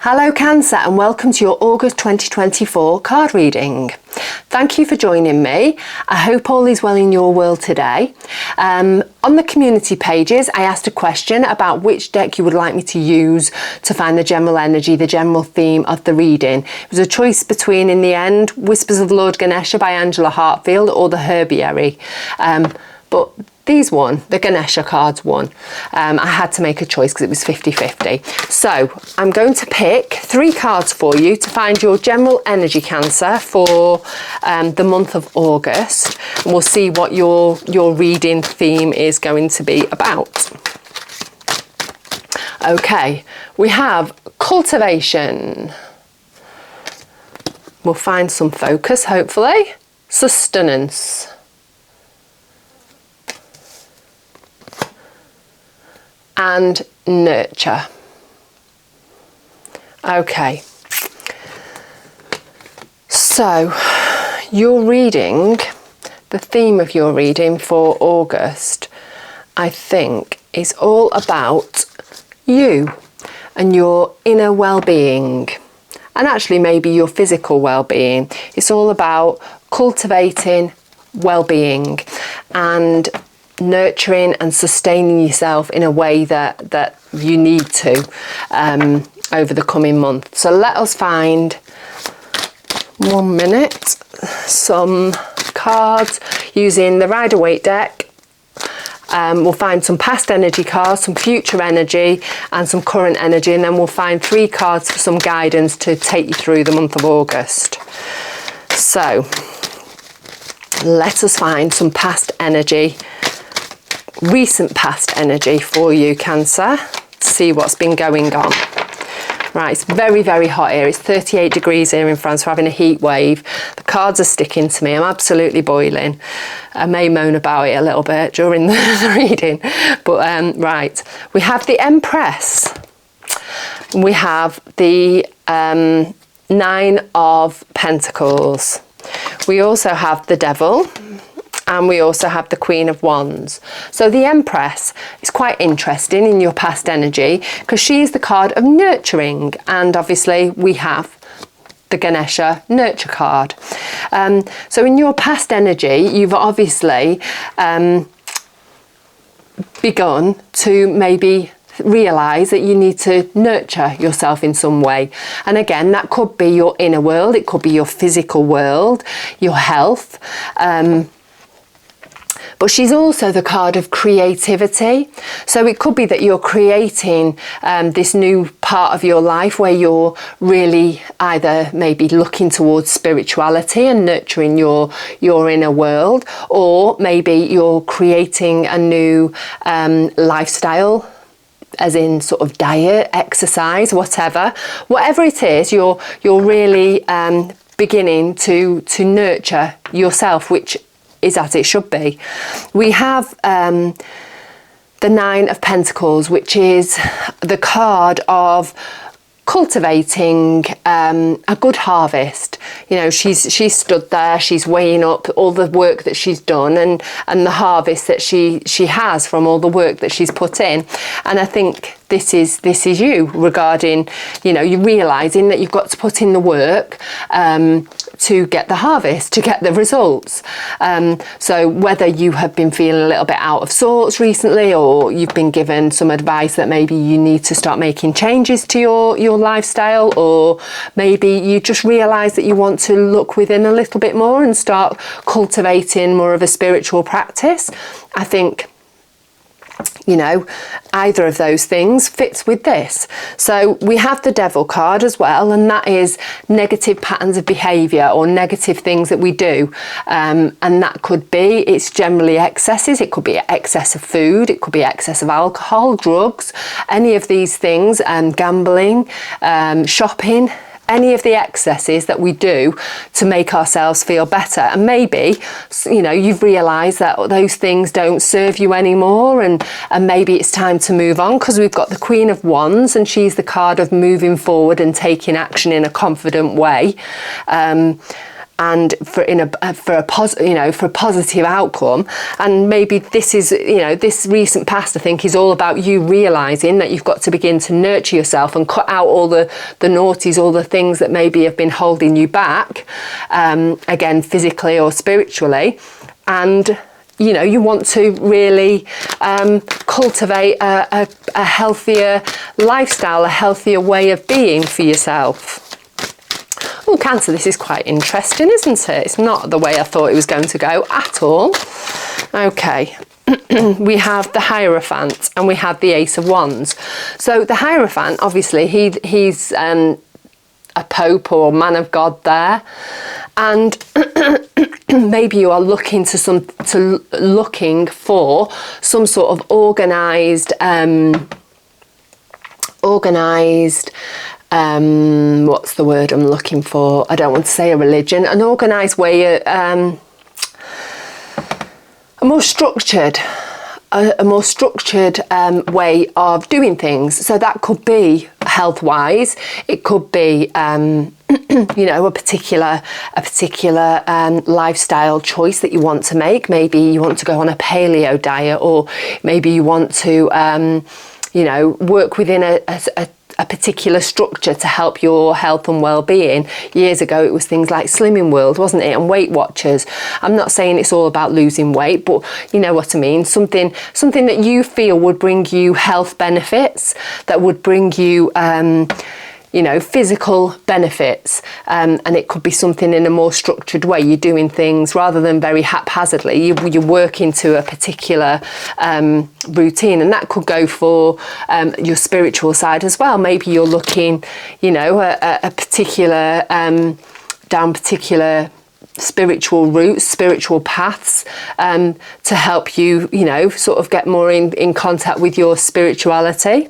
Hello Cancer, and welcome to your August 2024 card reading. Thank you for joining me. I hope all is well in your world today. On the community pages, I asked a question about which deck you would like me to use to find the general energy, the general theme of the reading. It was a choice between, in the end, Whispers of Lord Ganesha by Angela Hartfield or the Herbiary. But these won, the Ganesha cards won. I had to make a choice because it was 50-50. So I'm going to pick 3 cards for you to find your general energy, Cancer, for the month of August. And we'll see what your reading theme is going to be about. Okay, we have Cultivation. We'll find some focus, hopefully. Sustenance. And Nurture. Okay, so your reading, the theme of your reading for August, I think, is all about you and your inner well-being, and actually maybe your physical well-being. It's all about cultivating well-being and nurturing and sustaining yourself in a way that you need to over the coming month. So let us find, 1 minute, some cards using the Rider-Waite deck. We'll find some past energy cards, some future energy and some current energy, and then we'll find 3 cards for some guidance to take you through the month of August. So let us find some past energy, recent past energy for you, Cancer, to see what's been going on. Right, it's very, very hot here. It's 38 degrees here in France. We're having a heat wave. The cards are sticking to me. I'm absolutely boiling. I may moan about it a little bit during the reading. But right, we have the Empress. We have the 9 of Pentacles. We also have the Devil. And we also have the Queen of Wands. So the Empress is quite interesting in your past energy because she is the card of nurturing. And obviously we have the Ganesha nurture card. So in your past energy, you've obviously begun to maybe realise that you need to nurture yourself in some way. And again, that could be your inner world. It could be your physical world, your health. But she's also the card of creativity. So it could be that you're creating this new part of your life where you're really either maybe looking towards spirituality and nurturing your inner world, or maybe you're creating a new lifestyle, as in sort of diet, exercise, whatever it is, you're really beginning to nurture yourself, which is as it should be. We have the 9 of Pentacles, which is the card of cultivating a good harvest. You know, she's stood there, she's weighing up all the work that she's done and the harvest that she has from all the work that she's put in. And I think this is you, regarding, you know, you realizing that you've got to put in the work to get the harvest, to get the results. So whether you have been feeling a little bit out of sorts recently, or you've been given some advice that maybe you need to start making changes to your lifestyle, or maybe you just realize that you want to look within a little bit more and start cultivating more of a spiritual practice, I think, you know, either of those things fits with this. So we have the Devil card as well, and that is negative patterns of behaviour or negative things that we do. And that could be, it's generally excesses. It could be excess of food, it could be excess of alcohol, drugs, any of these things, gambling, shopping, any of the excesses that we do to make ourselves feel better. And maybe, you know, you've realised that those things don't serve you anymore, and maybe it's time to move on, because we've got the Queen of Wands, and she's the card of moving forward and taking action in a confident way. and for a positive outcome. And maybe this is, this recent past, I think, is all about you realising that you've got to begin to nurture yourself and cut out all the naughties, all the things that maybe have been holding you back, again, physically or spiritually. And you want to really cultivate a healthier lifestyle, a healthier way of being for yourself. Oh, Cancer, this is quite interesting, isn't it? It's not the way I thought it was going to go at all. Okay. We have the Hierophant and we have the Ace of Wands. So the Hierophant, obviously, he's a pope or man of God there, and maybe you are looking for some sort of organised. What's the word I'm looking for? I don't want to say a religion. An organised way, a more structured way of doing things. So that could be health-wise. It could be, a particular lifestyle choice that you want to make. Maybe you want to go on a paleo diet, or maybe you want to, work within a particular structure to help your health and well-being. Years ago it was things like Slimming World, wasn't it, and Weight Watchers. I'm not saying it's all about losing weight, but you know what I mean, something that you feel would bring you health benefits, that would bring you physical benefits, and it could be something in a more structured way. You're doing things rather than very haphazardly. You work into a particular routine, and that could go for your spiritual side as well. Maybe you're looking, a particular down particular spiritual routes, spiritual paths, to help you, sort of get more in contact with your spirituality.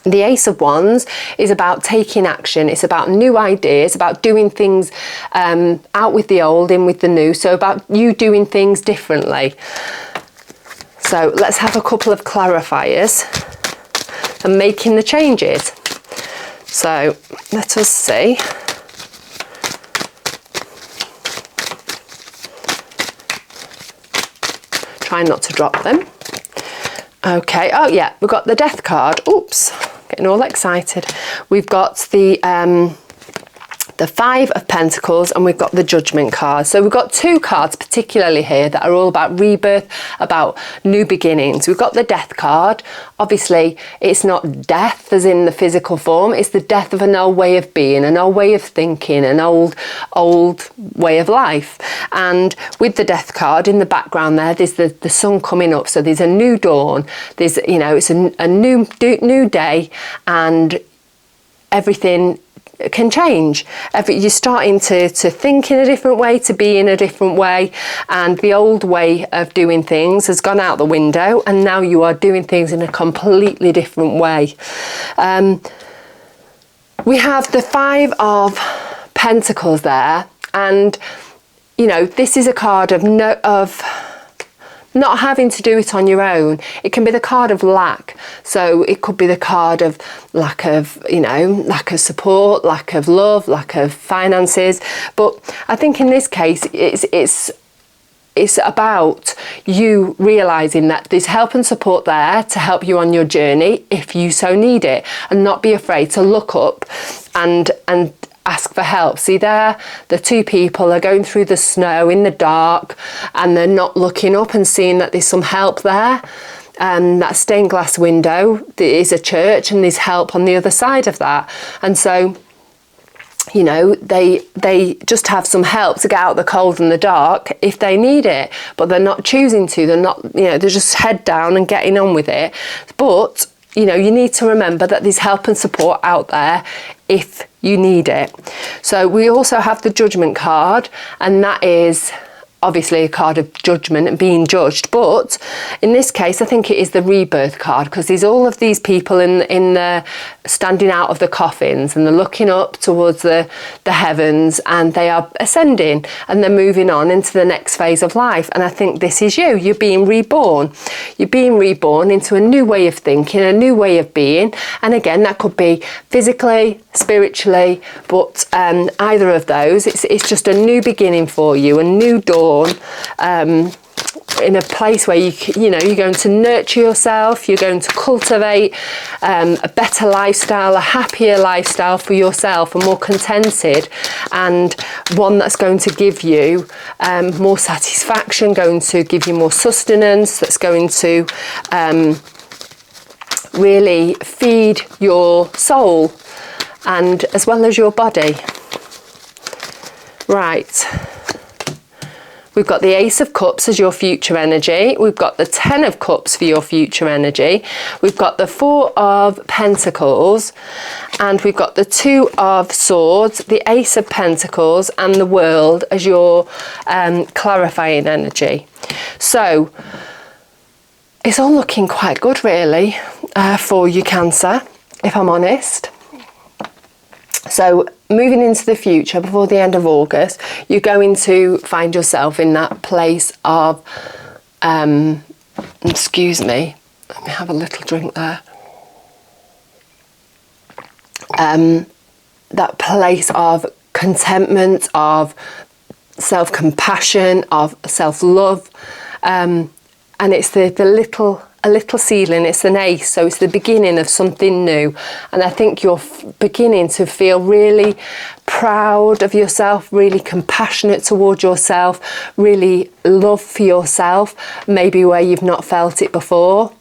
The Ace of Wands is about taking action. It's about new ideas, about doing things out with the old, in with the new. So about you doing things differently. So let's have a couple of clarifiers and making the changes. So let us see. Try not to drop them. Okay, oh yeah, we've got the Death card. Oops, getting all excited. We've got the Five of Pentacles, and we've got the Judgment card. So we've got two cards particularly here that are all about rebirth, about new beginnings. We've got the Death card. Obviously, it's not death as in the physical form. It's the death of an old way of being, an old way of thinking, an old way of life. And with the Death card in the background there, there's the sun coming up. So there's a new dawn. There's, it's a new day, and everything can change. You're starting to think in a different way, to be in a different way, and the old way of doing things has gone out the window, and now you are doing things in a completely different way. We have the Five of Pentacles there, and this is a card of not having to do it on your own. It can be the card of lack. So it could be the card of lack of support, lack of love, lack of finances. But I think in this case, it's about you realising that there's help and support there to help you on your journey if you so need it, and not be afraid to look up and ask for help. See there, the two people are going through the snow in the dark, and they're not looking up and seeing that there's some help there. That stained glass window, there is a church, and there's help on the other side of that. And so, they just have some help to get out the cold and the dark if they need it, but they're not choosing to. They're not, they're just head down and getting on with it. But you need to remember that there's help and support out there if you need it. So we also have the Judgment card, and that is obviously a card of judgment and being judged, but in this case I think it is the rebirth card, because there's all of these people in the standing out of the coffins, and they're looking up towards the heavens, and they are ascending and they're moving on into the next phase of life. And I think this is you're being reborn. You're being reborn into a new way of thinking, a new way of being, and again that could be physically, spiritually, but either of those, it's just a new beginning for you, a new dawn, in a place where you're going to nurture yourself, you're going to cultivate a better lifestyle, a happier lifestyle for yourself, a more contented, and one that's going to give you more satisfaction, going to give you more sustenance, that's going to really feed your soul and as well as your body. Right. We've got the Ace of Cups as your future energy. We've got the Ten of Cups for your future energy. We've got the Four of Pentacles, and we've got the Two of Swords, the Ace of Pentacles, and the World as your clarifying energy. So it's all looking quite good, really, for you, Cancer, if I'm honest. So moving into the future, before the end of August, you're going to find yourself in that place of, excuse me, let me have a little drink there. That place of contentment, of self-compassion, of self-love, and it's a little seedling, it's an ace, so it's the beginning of something new. And I think you're beginning to feel really proud of yourself, really compassionate toward yourself, really love for yourself, maybe where you've not felt it before,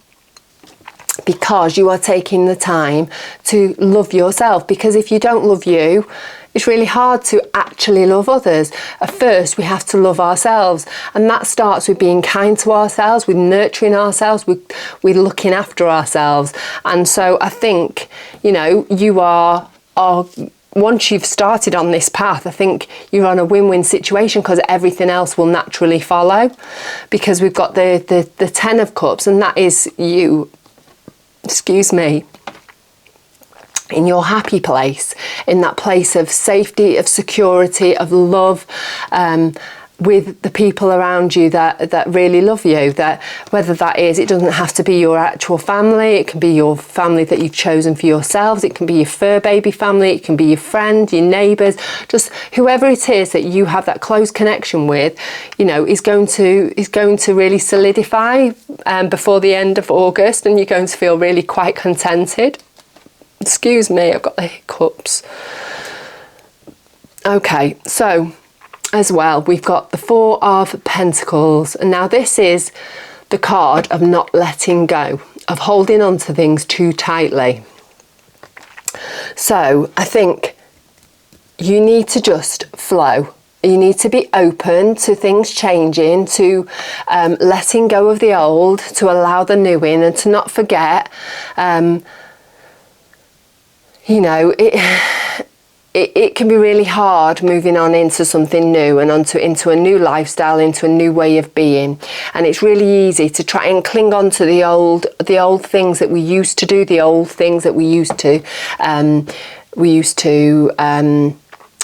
because you are taking the time to love yourself. Because if you don't love you, it's really hard to actually love others. At first, we have to love ourselves, and that starts with being kind to ourselves, with nurturing ourselves, with looking after ourselves. And so I think, you are once you've started on this path, I think you're on a win-win situation, because everything else will naturally follow. Because we've got the Ten of Cups, and that is you, excuse me, in your happy place, in that place of safety, of security, of love, with the people around you that really love you. That whether that is, it doesn't have to be your actual family, it can be your family that you've chosen for yourselves, it can be your fur baby family, it can be your friend, your neighbours, just whoever it is that you have that close connection with, is going to really solidify before the end of August, and you're going to feel really quite contented. Excuse me, I've got the hiccups. Okay, so as well, we've got the Four of Pentacles. And now this is the card of not letting go, of holding on to things too tightly. So I think you need to just flow. You need to be open to things changing, to letting go of the old, to allow the new in, and to not forget, it can be really hard moving on into something new and into a new lifestyle, into a new way of being. And it's really easy to try and cling on to the old things that we used to do, the old things that we used to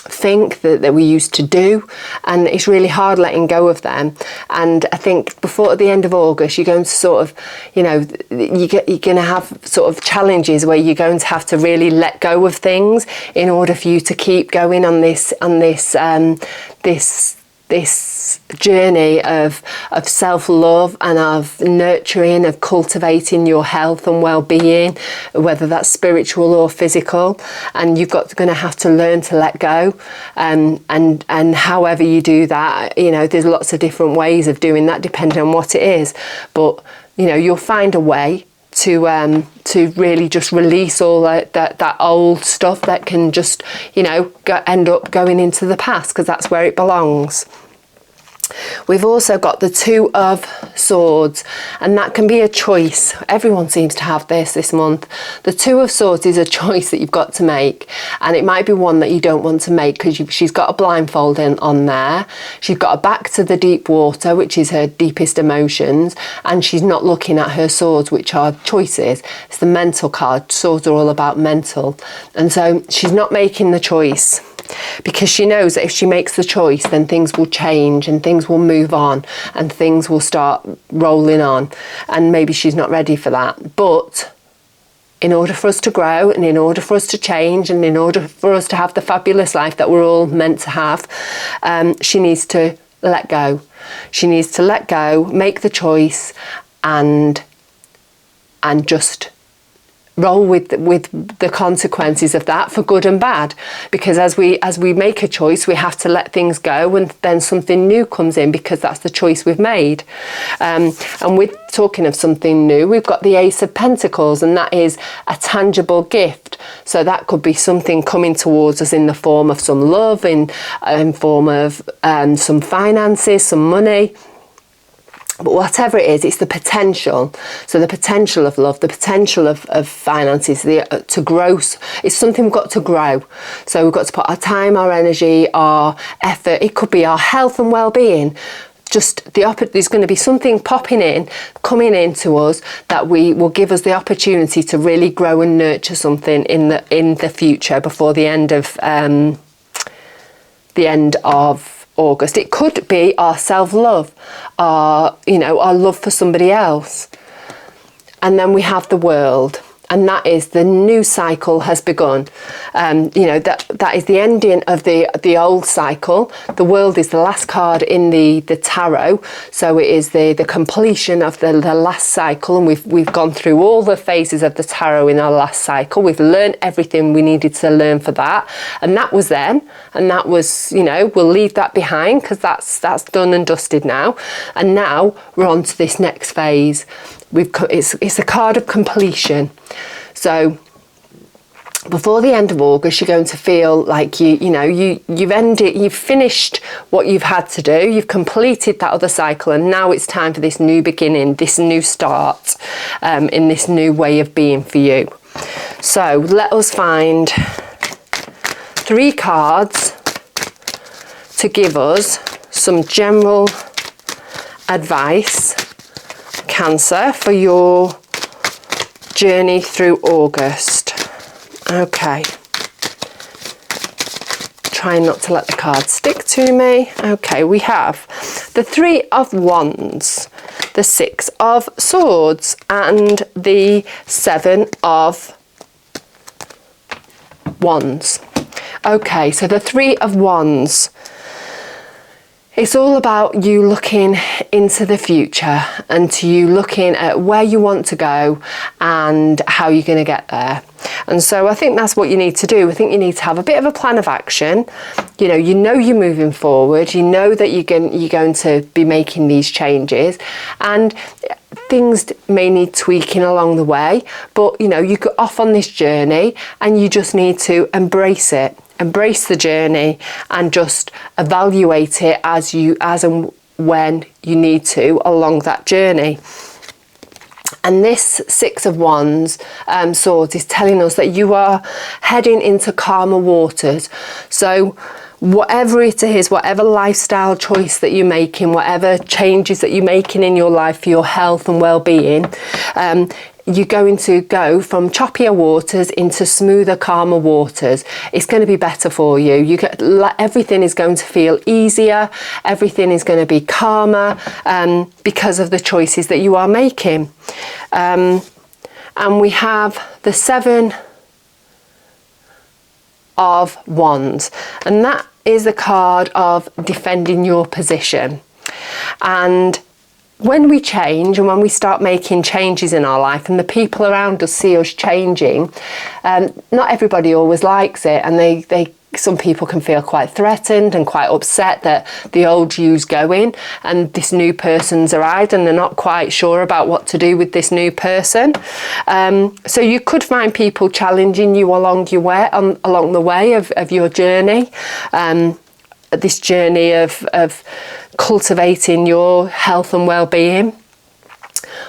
think that we used to do, and it's really hard letting go of them. And I think before the end of August, you're going to sort of, you're going to have sort of challenges where you're going to have to really let go of things in order for you to keep going on this journey of self-love and of nurturing, of cultivating your health and well-being, whether that's spiritual or physical. And you're going to have to learn to let go, and however you do that, there's lots of different ways of doing that depending on what it is, but you'll find a way to really just release all that old stuff that can just end up going into the past, because that's where it belongs. We've also got the Two of Swords, and that can be a choice. Everyone seems to have this month. The Two of Swords is a choice that you've got to make, and it might be one that you don't want to make because she's got a blindfold on there. She's got her back to the deep water, which is her deepest emotions, and she's not looking at her swords, which are choices. It's the mental card. Swords are all about mental, and so she's not making the choice, because she knows that if she makes the choice, then things will change and things will move on and things will start rolling on, and maybe she's not ready for that. But in order for us to grow, and in order for us to change, and in order for us to have the fabulous life that we're all meant to have, she needs to let go. She needs to let go, make the choice, and just roll with the consequences of that, for good and bad. Because as we make a choice, we have to let things go, and then something new comes in, because that's the choice we've made. And with talking of something new, we've got the Ace of Pentacles, and that is a tangible gift. So that could be something coming towards us in the form of some love, in form of some finances, some money. But whatever it is, it's the potential. So the potential of love, the potential of finances, to grow. It's something we've got to grow. So we've got to put our time, our energy, our effort. It could be our health and well-being. Just there's going to be something coming into us that will give us the opportunity to really grow and nurture something in the future, before the end of August. It could be our self-love, our love for somebody else. And then we have the World, and that is the new cycle has begun. That is the ending of the old cycle. The World is the last card in the tarot, so it is the completion of the last cycle, and we've gone through all the phases of the tarot in our last cycle. We've learned everything we needed to learn for that, and that was then, and that was, we'll leave that behind, because that's done and dusted now. And now we're on to this next phase. It's a card of completion. So before the end of August, you're going to feel like you've finished what you've had to do. You've completed that other cycle, and now it's time for this new beginning, this new start, in this new way of being for you. So let us find 3 cards to give us some general advice, Cancer, for your journey through August. Okay. Trying not to let the cards stick to me. Okay, we have the 3 of Wands, the 6 of Swords, and the 7 of Wands. Okay, so the 3 of Wands. It's all about you looking into the future, and to you looking at where you want to go and how you're going to get there. And so I think that's what you need to do. I think you need to have a bit of a plan of action. You know you're moving forward. You know that you're going to be making these changes, and things may need tweaking along the way. But you go off on this journey, and you just need to embrace it. Embrace the journey, and just evaluate it as and when you need to along that journey. And this 6 of Wands, Swords, is telling us that you are heading into calmer waters. So whatever it is, whatever lifestyle choice that you're making, whatever changes that you're making in your life for your health and well-being, you're going to go from choppier waters into smoother, calmer waters. It's going to be better for you. Everything is going to feel easier. Everything is going to be calmer, because of the choices that you are making. And we have the 7 of Wands, and that is the card of defending your position. And when we change, and when we start making changes in our life, and the people around us see us changing, not everybody always likes it, and some people can feel quite threatened and quite upset that the old you's going and this new person's arrived, and they're not quite sure about what to do with this new person. So you could find people challenging you along the way of your journey. this journey of cultivating your health and well-being.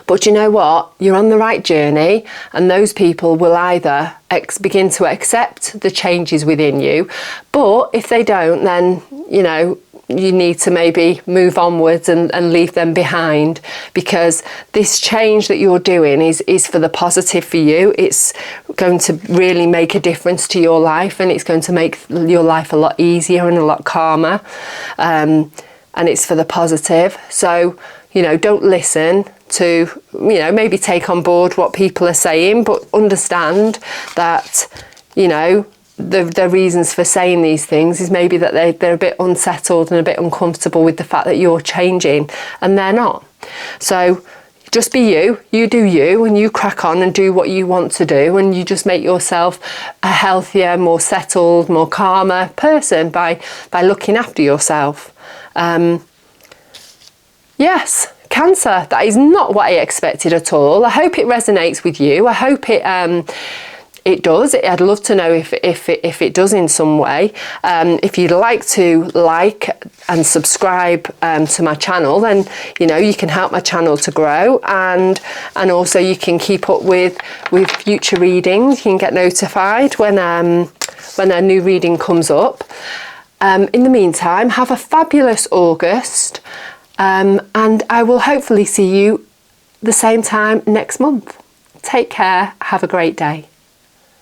But you know what? You're on the right journey, and those people will either begin to accept the changes within you, but if they don't, then, you know, you need to maybe move onwards and leave them behind, because this change that you're doing is for the positive for you. It's going to really make a difference to your life, and it's going to make your life a lot easier and a lot calmer, and it's for the positive. So, you know, don't listen to, you know, maybe take on board what people are saying, but understand that, you know, the reasons for saying these things is maybe that they're a bit unsettled and a bit uncomfortable with the fact that you're changing, and they're not. So just be you do you, and you crack on and do what you want to do, and you just make yourself a healthier, more settled, more calmer person by looking after yourself. Yes, Cancer, that is not what I expected at all. I hope it resonates with you. I hope it does. I'd love to know if it does in some way. If you'd like to like and subscribe to my channel, then, you know, you can help my channel to grow, and also you can keep up with future readings. You can get notified when a new reading comes up. In the meantime, have a fabulous August, and I will hopefully see you the same time next month. Take care. Have a great day.